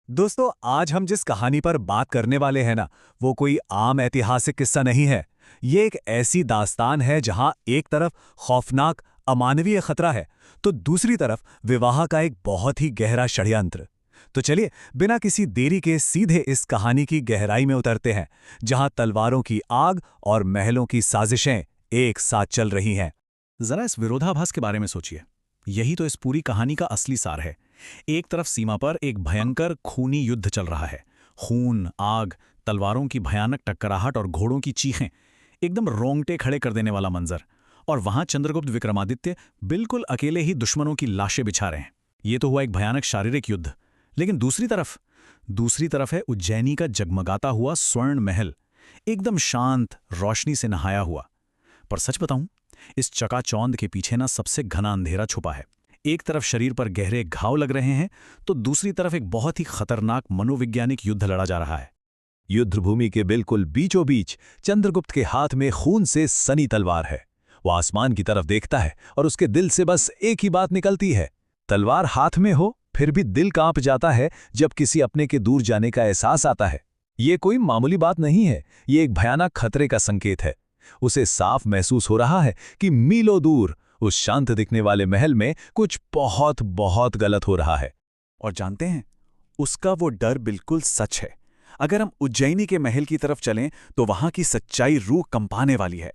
दोस्तों, आज हम जिस कहानी पर बात करने वाले हैं ना, वो कोई आम ऐतिहासिक किस्सा नहीं है। ये एक ऐसी दास्तान है जहां एक तरफ खौफनाक अमानवीय खतरा है, तो दूसरी तरफ विवाह का एक बहुत ही गहरा षड्यंत्र। तो चलिए, बिना किसी देरी के सीधे इस कहानी की गहराई में उतरते हैं, जहां तलवारों की आग और महलों की साजिशें एक साथ चल रही हैं। जरा इस विरोधाभास के बारे में सोचिए। यही तो इस पूरी कहानी का असली सार है। एक तरफ सीमा पर एक भयंकर खूनी युद्ध चल रहा है। खून, आग, तलवारों की भयानक टकराहट और घोड़ों की चीखें, एकदम रोंगटे खड़े कर देने वाला मंजर। और वहां चंद्रगुप्त विक्रमादित्य बिल्कुल अकेले ही दुश्मनों की लाशें बिछा रहे हैं। ये तो हुआ एक भयानक शारीरिक युद्ध। लेकिन दूसरी तरफ है उज्जैनी का जगमगाता हुआ स्वर्ण महल, एकदम शांत, रोशनी से नहाया हुआ। पर सच बताऊं, इस चकाचौंध के पीछे ना सबसे घना अंधेरा छुपा है। एक तरफ शरीर पर गहरे घाव लग रहे हैं, तो दूसरी तरफ एक बहुत ही खतरनाक मनोवैज्ञानिक युद्ध लड़ा जा रहा है। युद्ध भूमि के बिल्कुल बीचों बीच चंद्रगुप्त के हाथ में खून से सनी तलवार है। वो आसमान की तरफ देखता है और उसके दिल से बस एक ही बात निकलती है। तलवार हाथ में हो, फिर भी दिल कांप जाता है जब किसी अपने के दूर जाने का एहसास आता है। ये कोई मामूली बात नहीं है, ये एक भयानक खतरे का संकेत है। उसे साफ महसूस हो रहा है कि मीलों दूर उस शांत दिखने वाले महल में कुछ बहुत बहुत गलत हो रहा है। और जानते हैं, उसका वो डर बिल्कुल सच है। अगर हम उज्जैनी के महल की तरफ चलें तो वहां की सच्चाई रूह कंपाने वाली है।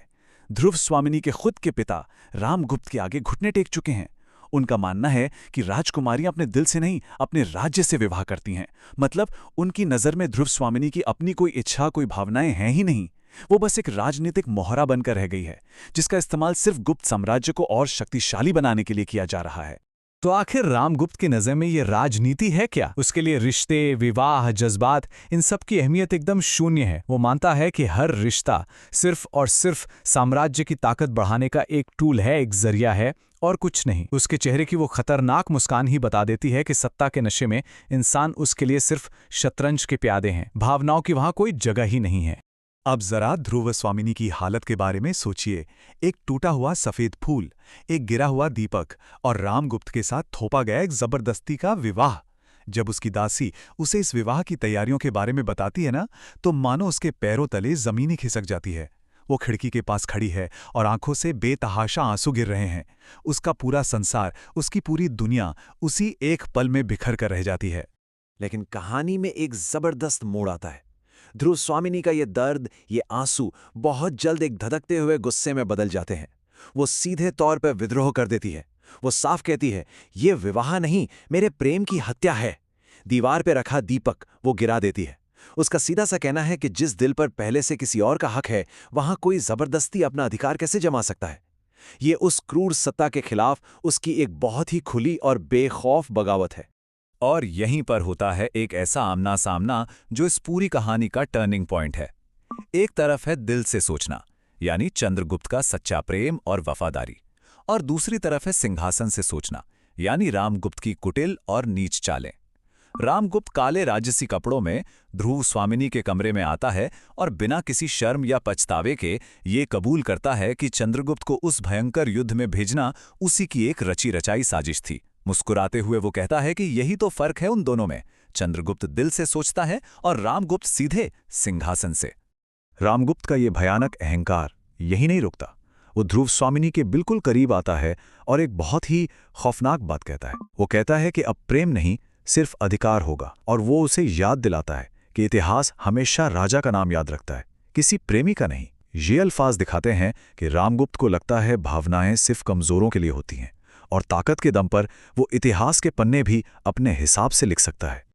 ध्रुव स्वामिनी के खुद के पिता रामगुप्त के आगे घुटने टेक चुके हैं। उनका मानना है कि राजकुमारियां अपने दिल से नहीं, अपने राज्य से विवाह करती हैं। मतलब उनकी नज़र में ध्रुव स्वामिनी की अपनी कोई इच्छा, कोई भावनाएं हैं ही नहीं। वो बस एक राजनीतिक मोहरा बनकर रह गई है, जिसका इस्तेमाल सिर्फ गुप्त साम्राज्य को और शक्तिशाली बनाने के लिए किया जा रहा है। तो आखिर रामगुप्त की नज़र में ये राजनीति है क्या? उसके लिए रिश्ते, विवाह, जज्बात, इन सब की अहमियत एकदम शून्य है। वो मानता है कि हर रिश्ता सिर्फ और सिर्फ साम्राज्य की ताकत बढ़ाने का एक टूल है, एक जरिया है, और कुछ नहीं। उसके चेहरे की वो खतरनाक मुस्कान ही बता देती है कि सत्ता के नशे में इंसान उसके लिए सिर्फ शतरंज के प्यादे हैं। भावनाओं की वहां कोई जगह ही नहीं है। अब जरा ध्रुव स्वामिनी की हालत के बारे में सोचिए। एक टूटा हुआ सफेद फूल, एक गिरा हुआ दीपक और रामगुप्त के साथ थोपा गया एक जबरदस्ती का विवाह। जब उसकी दासी उसे इस विवाह की तैयारियों के बारे में बताती है ना, तो मानो उसके पैरों तले जमीन ही खिसक जाती है। वो खिड़की के पास खड़ी है और आंखों से बेतहाशा आंसू गिर रहे हैं। उसका पूरा संसार, उसकी पूरी दुनिया उसी एक पल में बिखर कर रह जाती है। लेकिन कहानी में एक जबरदस्त मोड़ आता है। ध्रुव स्वामिनी का ये दर्द, ये आंसू बहुत जल्द एक धधकते हुए गुस्से में बदल जाते हैं। वो सीधे तौर पर विद्रोह कर देती है। वो साफ कहती है, ये विवाह नहीं, मेरे प्रेम की हत्या है। दीवार पे रखा दीपक वो गिरा देती है। उसका सीधा सा कहना है कि जिस दिल पर पहले से किसी और का हक है, वहां कोई जबरदस्ती अपना अधिकार कैसे जमा सकता है। ये उस क्रूर सत्ता के खिलाफ उसकी एक बहुत ही खुली और बेखौफ बगावत है। और यहीं पर होता है एक ऐसा आमना सामना जो इस पूरी कहानी का टर्निंग पॉइंट है। एक तरफ है दिल से सोचना, यानी चंद्रगुप्त का सच्चा प्रेम और वफादारी, और दूसरी तरफ है सिंहासन से सोचना, यानी रामगुप्त की कुटिल और नीच चालें। रामगुप्त काले राजसी कपड़ों में ध्रुव स्वामिनी के कमरे में आता है और बिना किसी शर्म या पछतावे के ये कबूल करता है कि चंद्रगुप्त को उस भयंकर युद्ध में भेजना उसी की एक रची रचाई साजिश थी। मुस्कुराते हुए वो कहता है कि यही तो फर्क है उन दोनों में। चंद्रगुप्त दिल से सोचता है और रामगुप्त सीधे सिंहासन से। रामगुप्त का ये भयानक अहंकार यही नहीं रुकता। वो ध्रुव स्वामिनी के बिल्कुल करीब आता है और एक बहुत ही खौफनाक बात कहता है। वो कहता है कि अब प्रेम नहीं, सिर्फ अधिकार होगा। और वो उसे याद दिलाता है कि इतिहास हमेशा राजा का नाम याद रखता है, किसी प्रेमी का नहीं। ये अल्फाज दिखाते हैं कि रामगुप्त को लगता है भावनाएं सिर्फ कमजोरों के लिए होती हैं, और ताकत के दम पर वो इतिहास के पन्ने भी अपने हिसाब से लिख सकता है।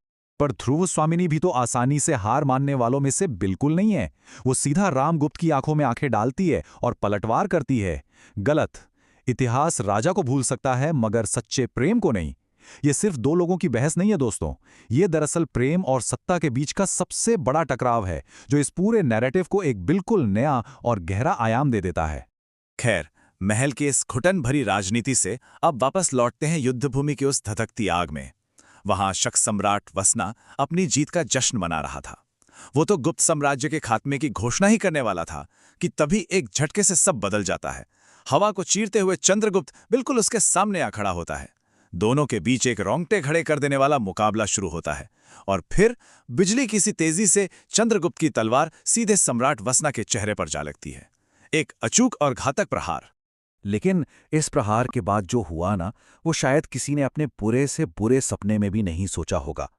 पर ध्रुव स्वामिनी भी तो आसानी से हार मानने वालों में से बिल्कुल नहीं है। वो सीधा रामगुप्त की आंखों में आंखें डालती है और पलटवार करती है। गलत। इतिहास राजा को भूल सकता है, मगर सच्चे प्रेम को नहीं। ये सिर्फ दो लोगों की बहस नहीं है दोस्तों, ये दरअसल प्रेम और सत्ता के बीच का सबसे बड़ा टकराव है, जो इस पूरे नैरेटिव को एक बिल्कुल नया और गहरा आयाम दे देता है। खैर, महल के इस घुटन भरी राजनीति से अब वापस लौटते हैं युद्धभूमि की उस धधकती आग में। वहां शक सम्राट वसना अपनी जीत का जश्न मना रहा था। वो तो गुप्त साम्राज्य के खात्मे की घोषणा ही करने वाला था कि तभी एक झटके से सब बदल जाता है। हवा को चीरते हुए चंद्रगुप्त बिल्कुल उसके सामने आ खड़ा होता है। दोनों के बीच एक रोंगटे खड़े कर देने वाला मुकाबला शुरू होता है और फिर बिजली की सी तेजी से चंद्रगुप्त की तलवार सीधे सम्राट वसना के चेहरे पर जा लगती है। एक अचूक और घातक प्रहार। लेकिन इस प्रहार के बाद जो हुआ ना, वो शायद किसी ने अपने बुरे से बुरे सपने में भी नहीं सोचा होगा।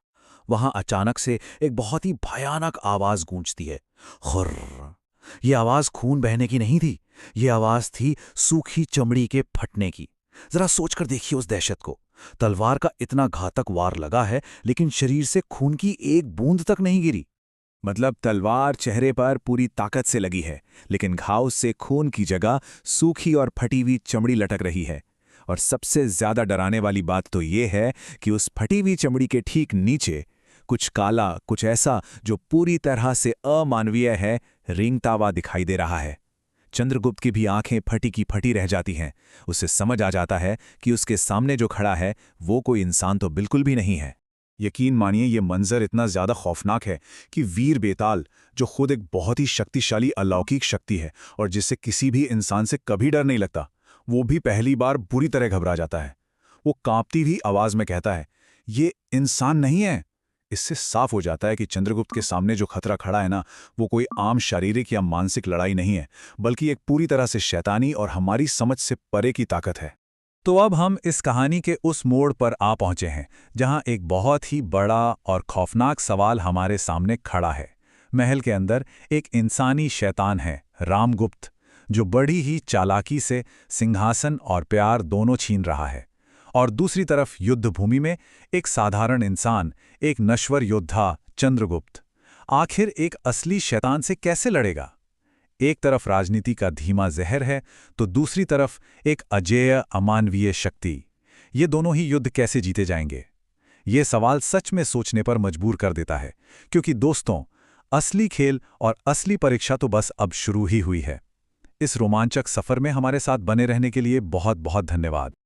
वहां अचानक से एक बहुत ही भयानक आवाज गूंजती है, खुर्र। ये आवाज खून बहने की नहीं थी, ये आवाज थी सूखी चमड़ी के फटने की। जरा सोचकर देखिए उस दहशत को। तलवार का इतना घातक वार लगा है, लेकिन शरीर से खून की एक बूंद तक नहीं गिरी। मतलब तलवार चेहरे पर पूरी ताकत से लगी है, लेकिन घाव से खून की जगह सूखी और फटी हुई चमड़ी लटक रही है। और सबसे ज्यादा डराने वाली बात तो ये है कि उस फटी हुई चमड़ी के ठीक नीचे कुछ काला, कुछ ऐसा जो पूरी तरह से अमानवीय है, रेंगतावा दिखाई दे रहा है। चंद्रगुप्त की भी आंखें फटी की फटी रह जाती हैं। उसे समझ आ जाता है कि उसके सामने जो खड़ा है वो कोई इंसान तो बिल्कुल भी नहीं है। यकीन मानिए, ये मंजर इतना ज्यादा खौफनाक है कि वीर बेताल, जो खुद एक बहुत ही शक्तिशाली अलौकिक शक्ति है और जिससे किसी भी इंसान से कभी डर नहीं लगता, वो भी पहली बार बुरी तरह घबरा जाता है। वो कांपती हुई आवाज में कहता है, ये इंसान नहीं है। इससे साफ हो जाता है कि चंद्रगुप्त के सामने जो खतरा खड़ा है ना, वो कोई आम शारीरिक या मानसिक लड़ाई नहीं है, बल्कि एक पूरी तरह से शैतानी और हमारी समझ से परे की ताकत है। तो अब हम इस कहानी के उस मोड़ पर आ पहुंचे हैं जहां एक बहुत ही बड़ा और खौफनाक सवाल हमारे सामने खड़ा है। महल के अंदर एक इंसानी शैतान है, रामगुप्त, जो बड़ी ही चालाकी से सिंहासन और प्यार दोनों छीन रहा है। और दूसरी तरफ युद्ध भूमि में एक साधारण इंसान, एक नश्वर योद्धा चंद्रगुप्त। आखिर एक असली शैतान से कैसे लड़ेगा? एक तरफ राजनीति का धीमा जहर है, तो दूसरी तरफ एक अजेय अमानवीय शक्ति। ये दोनों ही युद्ध कैसे जीते जाएंगे? ये सवाल सच में सोचने पर मजबूर कर देता है, क्योंकि दोस्तों, असली खेल और असली परीक्षा तो बस अब शुरू ही हुई है। इस रोमांचक सफर में हमारे साथ बने रहने के लिए बहुत बहुत धन्यवाद।